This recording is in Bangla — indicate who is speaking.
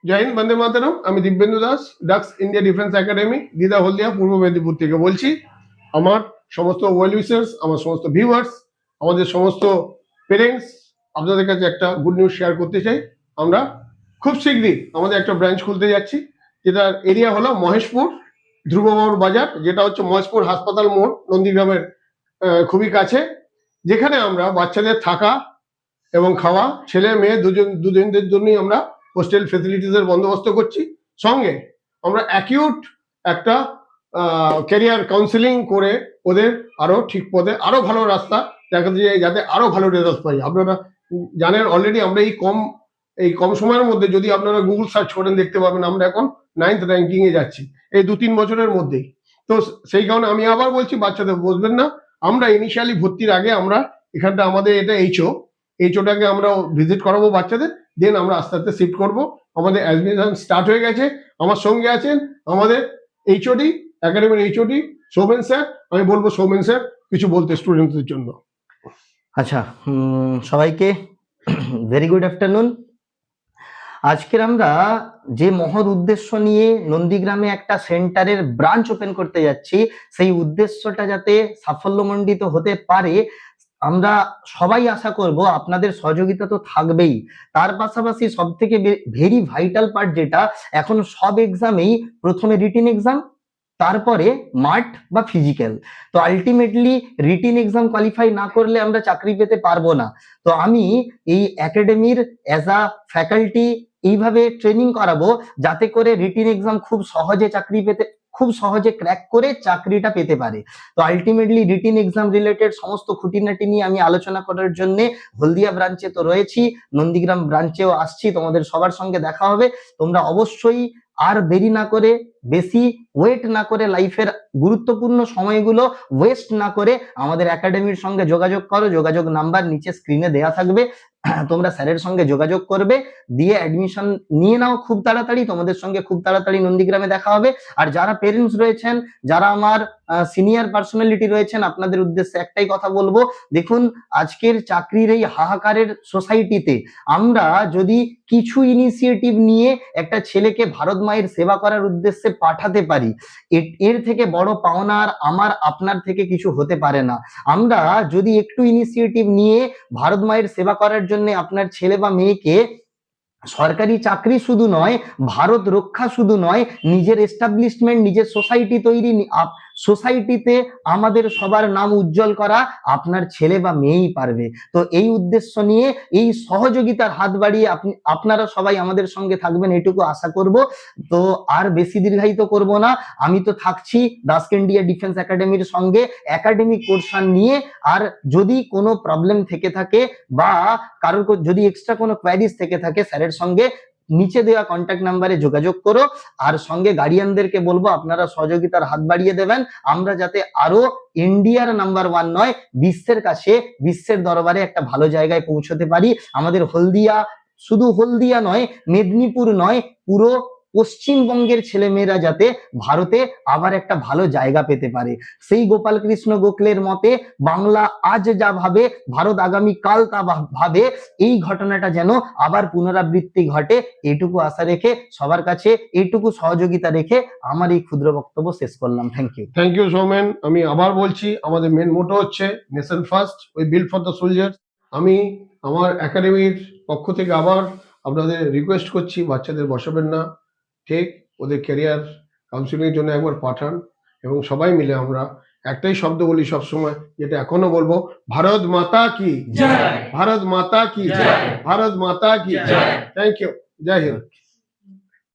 Speaker 1: জয় হিন্দ, বন্দে মাতরম। আমি Dibyendu Das, ducks India defence academy, দিদা হলদিয়া, পূর্ব মেদিনীপুর থেকে বলছি। আমার সমস্ত ওয়েল উইশার্স, আমার সমস্ত ভিউয়ার্স, আমাদের সমস্ত পেরেন্টস, আপনাদের কাছে একটা গুড নিউজ শেয়ার করতে চাই। আমরা খুব শীঘ্রই আমাদের একটা ব্রাঞ্চ খুলতে যাচ্ছি, যেটার এরিয়া হলো মহেশপুর ধ্রুববাবুর বাজার, যেটা হচ্ছে মহেশপুর হাসপাতাল মোড়, নন্দীগ্রামের খুবই কাছে। যেখানে আমরা বাচ্চাদের থাকা এবং খাওয়া, ছেলে মেয়ে দুজনদের জন্যই আমরা হোস্টেল ফেসিলিটিসের বন্দোবস্ত করছি। সঙ্গে আমরা অ্যাকিউট একটা ক্যারিয়ার কাউন্সিলিং করে ওদের আরো ঠিক পথে, আরো ভালো রাস্তা দেখাতে যাই, যাতে আরো ভালো রেজাল্ট পাই। আপনারা জানেন অলরেডি আমরা এই কম সময়ের মধ্যে, যদি আপনারা গুগল সার্চ করেন দেখতে পাবেন আমরা এখন 9th র্যাঙ্কিং এ যাচ্ছি এই 2-3 বছরের মধ্যেই। তো সেই কারণে আমি আবার বলছি, বাচ্চাদের বসবেন না। আমরা ইনিশিয়ালি ভর্তির আগে আমরা এখানটা আমাদের এটা এইচওটাকে আমরা ভিজিট করাবো বাচ্চাদের, দেন আমরা আস্তে আস্তে শিফট করবো। আমাদের অ্যাডমিশন স্টার্ট হয়ে গেছে। আমার সঙ্গে আছেন আমাদের এইচওডি, একাডেমির এইচওডি সৌমেন স্যার। আমি বলবো সৌমেন স্যার কিছু বলতে স্টুডেন্টদের জন্য।
Speaker 2: আচ্ছা, সবাইকে ভেরি গুড আফটারনুন। আজকের আমরা যে মহৎ উদ্দেশ্য নিয়ে নন্দীগ্রামে একটা সেন্টারের ব্রাঞ্চ ওপেন করতে যাচ্ছি, সেই উদ্দেশ্যটা যাতে সাফল্যমণ্ডিত হতে পারে, আমরা সবাই আশা করব আপনাদের সহযোগিতা তো থাকবেই। তার পাশাপাশি সব থেকে ভেরি ভাইটাল পার্ট, যেটা এখন সব এক্সামেই প্রথমে রিটিন এক্সাম, তারপরে মাঠ বা ফিজিক্যাল। তো আলটিমেটলি রিটিন এক্সাম কোয়ালিফাই না করলে আমরা চাকরি পেতে পারবো না। তো আমি এই একাডেমির অ্যাজ আ ফ্যাকাল্টি এইভাবে ট্রেনিং করাবো, যাতে করে রিটিন এক্সাম খুব সহজে ক্র্যাক করে চাকরিটা পেতে পারে। তো আলটিমেটলি রিটিন এক্সাম রিলেটেড সমস্ত খুঁটিনাটি নিয়ে আমি আলোচনা করার জন্য হলদিয়া ব্রাঞ্চে তো রয়েছি, নন্দীগ্রাম ব্রাঞ্চেও আসছি, তোমাদের সবার সঙ্গে দেখা হবে। তোমরা অবশ্যই আর দেরি না করে, বেশি ওয়েট না করে, লাইফের গুরুত্বপূর্ণ সময়গুলো ওয়েস্ট না করে আমাদের একাডেমির সঙ্গে যোগাযোগ করো। যোগাযোগ নাম্বার নিচে স্ক্রিনে দেয়া থাকবে, তোমরা স্যারের সঙ্গে যোগাযোগ করবে, দিয়ে অ্যাডমিশন নিয়ে নাও খুব তাড়াতাড়ি। তোমাদের সঙ্গে খুব তাড়াতাড়ি নন্দীগ্রামে দেখা হবে। আর যারা পেরেন্টস রয়েছেন, যারা আমার সিনিয়র পার্সোনালিটি রয়েছেন, আপনাদের উদ্দেশ্যে একটাই কথা বলবো, দেখুন আজকের চাকরির এই হাহাকারের সোসাইটিতে আমরা যদি কিছু ইনিশিয়েটিভ নিয়ে একটা ছেলেকে ভারত মায়ের সেবা করার উদ্দেশ্যে পাঠাতে পারি, এর থেকে বড় পাওনা আর আমার আপনার থেকে কিছু হতে পারে না। আমরা যদি একটু ইনিশিয়েটিভ নিয়ে ভারত মায়ের সেবা করার জন্য আপনার ছেলে বা মেয়েকে সরকারি চাকরি শুধু নয়, ভারত রক্ষা শুধু নয়, নিজের এস্টাবলিশমেন্ট, নিজের সোসাইটি তৈরি, সোসাইটিতে আমাদের সবার নাম উজ্জ্বল করা আপনার ছেলে বা মেয়েই পারবে। তো এই উদ্দেশ্য নিয়ে এই সহযোগিতার হাত বাড়িয়ে আপনারা সবাই আমাদের সঙ্গে থাকবেন, এটুকু আশা করব। তো আর বেশি দীর্ঘায়িত করব না। আমি তো থাকছি ডাস্ক ইন্ডিয়া ডিফেন্স একাডেমির সঙ্গে একাডেমিক পোর্শন নিয়ে। আর যদি কোনো প্রবলেম থেকে থাকে বা কারোর যদি এক্সট্রা কোনো কোয়ারিজ থেকে থাকে, স্যারের সঙ্গে নিচে দেওয়া কন্ট্যাক্ট নাম্বারে যোগাযোগ করো। আর সঙ্গে গার্ডিয়ানদেরকে বলবো আপনারা সহযোগিতার হাত বাড়িয়ে দেবেন, আমরা যাতে আরো ইন্ডিয়ার নাম্বার 1 নয়, বিশ্বের কাছে, বিশ্বের দরবারে একটা ভালো জায়গায় পৌঁছতে পারি। আমাদের হলদিয়া, শুধু হলদিয়া নয়, মেদিনীপুর নয়, পুরো পশ্চিমবঙ্গের ছেলেমেয়েরা যাতে ভারতে আবার একটা ভালো জায়গা পেতে পারে। সেই গোপাল কৃষ্ণ গোখলের মতে, বাংলা আজ যা ভাবে, ভারত আগামী কাল তা ভাবে। এই ঘটনাটা যেন আবার পুনরাবৃত্তি ঘটে, এইটুকু আশা রেখে, সবার কাছে এইটুকু সহযোগিতা রেখে আমার এই ক্ষুদ্র বক্তব্য শেষ করলাম।
Speaker 1: Thank you Soumen. আমি আবার বলছি, আমাদের মেন মোটো হচ্ছে nation first, we build for the soldiers. আমি আমার একাডেমির পক্ষ থেকে আবার আপনাদের রিকোয়েস্ট করছি, বাচ্চাদের বসাবেন না, ঠিক ওদের ক্যারিয়ার কাউন্সিলিং এর জন্য একবার পাঠান। এবং সবাই মিলে আমরা একটাই শব্দ বলি সবসময়, যেটা এখনো বলবো, ভারত মাতা কি জয়, ভারত মাতা কি জয়, ভারত মাতা কি জয়। থ্যাংক ইউ, জয় হিন্দ।